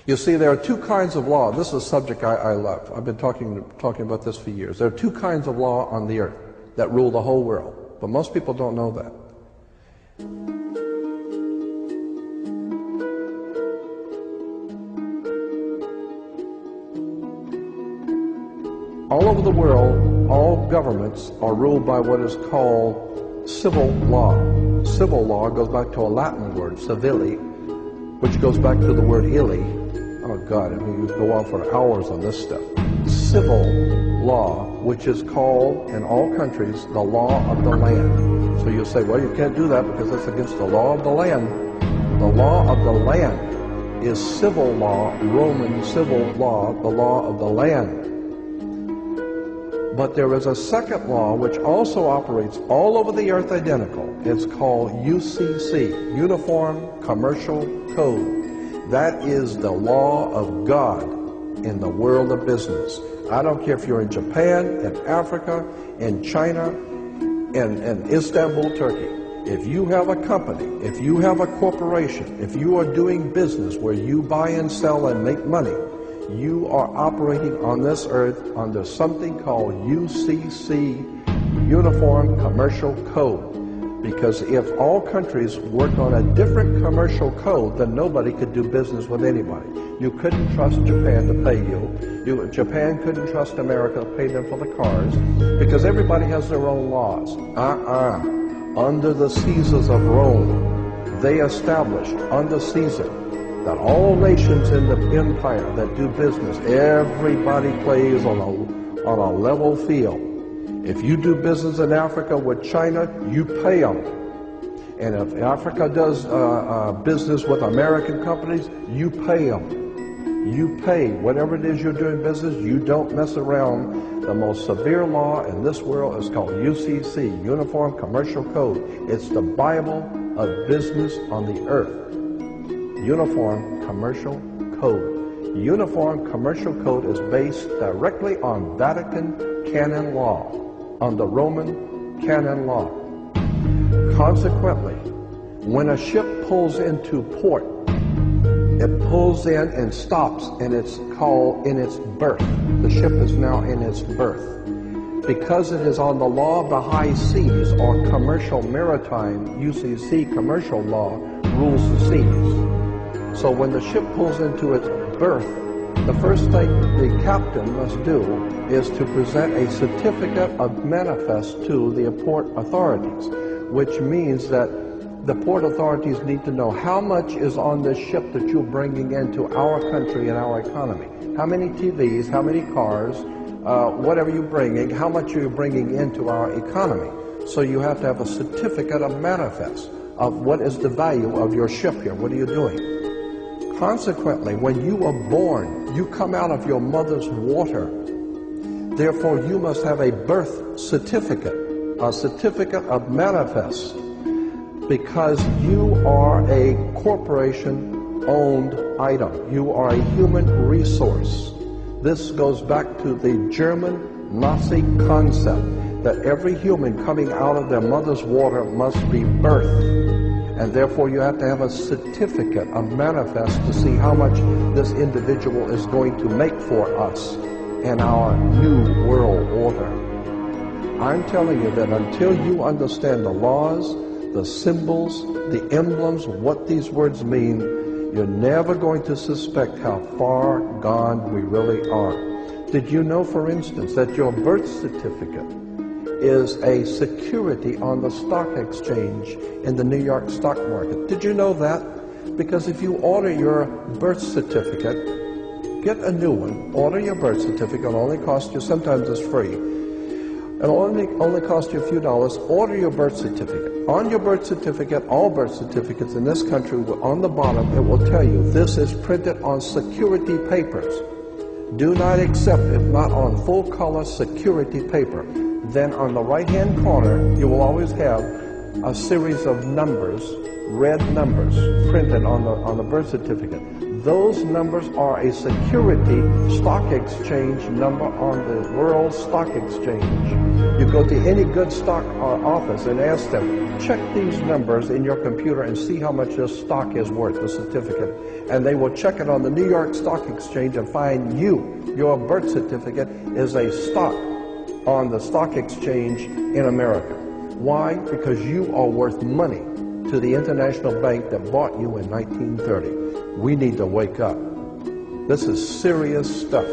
You see, there are two kinds of law. This is a subject I love. I've been talking about this for years. There are two kinds of law on the earth that rule the whole world, but most people don't know that. All over the world, all governments are ruled by what is called civil law. Civil law goes back to a Latin word, civili, which goes back to the word illi. Oh God, I mean, you go on for hours on this stuff. Civil law, which is called in all countries the law of the land. So you'll say, well, you can't do that because that's against the law of the land. The law of the land is civil law, Roman civil law, the law of the land. But there is a second law which also operates all over the earth identical. It's called UCC, Uniform Commercial Code. That is the law of God in the world of business. I don't care if you're in Japan, in Africa, in China, in Istanbul, Turkey. If you have a company, if you have a corporation, if you are doing business where you buy and sell and make money, you are operating on this earth under something called UCC, Uniform Commercial Code. Because if all countries worked on a different commercial code, then nobody could do business with anybody. You couldn't trust Japan to pay you. Japan couldn't trust America to pay them for the cars, because everybody has their own laws. Under the Caesars of Rome, they established under Caesar that all nations in the empire that do business, everybody plays on a level field. If you do business in Africa with China, you pay them. And if Africa does business with American companies, you pay them. You pay whatever it is you're doing business. You don't mess around. The most severe law in this world is called UCC, Uniform Commercial Code. It's the Bible of business on the earth. Uniform Commercial Code. Uniform Commercial Code is based directly on Vatican canon law, on the Roman canon law. Consequently, when a ship pulls into port, it pulls in and stops, and it's called in its berth. The ship is now in its berth. Because it is on the law of the high seas, or commercial maritime, UCC commercial law, rules the seas. So when the ship pulls into its berth, the first thing the captain must do is to present a certificate of manifest to the port authorities, which means that the port authorities need to know how much is on this ship that you're bringing into our country and our economy. How many TVs, how many cars, whatever you're bringing, how much are you bringing into our economy. So you have to have a certificate of manifest of what is the value of your ship here. What are you doing? Consequently, when you are born, you come out of your mother's water. Therefore, you must have a birth certificate, a certificate of manifest, because you are a corporation-owned item. You are a human resource. This goes back to the German Nazi concept that every human coming out of their mother's water must be birthed. And therefore you have to have a certificate, a manifest, to see how much this individual is going to make for us in our new world order. I'm telling you that until you understand the laws, the symbols, the emblems, what these words mean, you're never going to suspect how far gone we really are. Did you know, for instance, that your birth certificate is a security on the stock exchange in the New York stock market? Did you know that? Because if you order your birth certificate, get a new one, order your birth certificate, it'll only cost you, sometimes it's free, it'll only cost you a few dollars. Order your birth certificate. On your birth certificate, all birth certificates in this country, on the bottom, it will tell you this is printed on security papers. Do not accept it not on full color security paper. Then on the right-hand corner, you will always have a series of numbers, red numbers, printed on the birth certificate. Those numbers are a security stock exchange number on the World Stock Exchange. You go to any good stock office and ask them, check these numbers in your computer and see how much your stock is worth, the certificate. And they will check it on the New York Stock Exchange and find your birth certificate is a stock on the stock exchange in America. Why? Because you are worth money to the international bank that bought you in 1930. We need to wake up. This is serious stuff.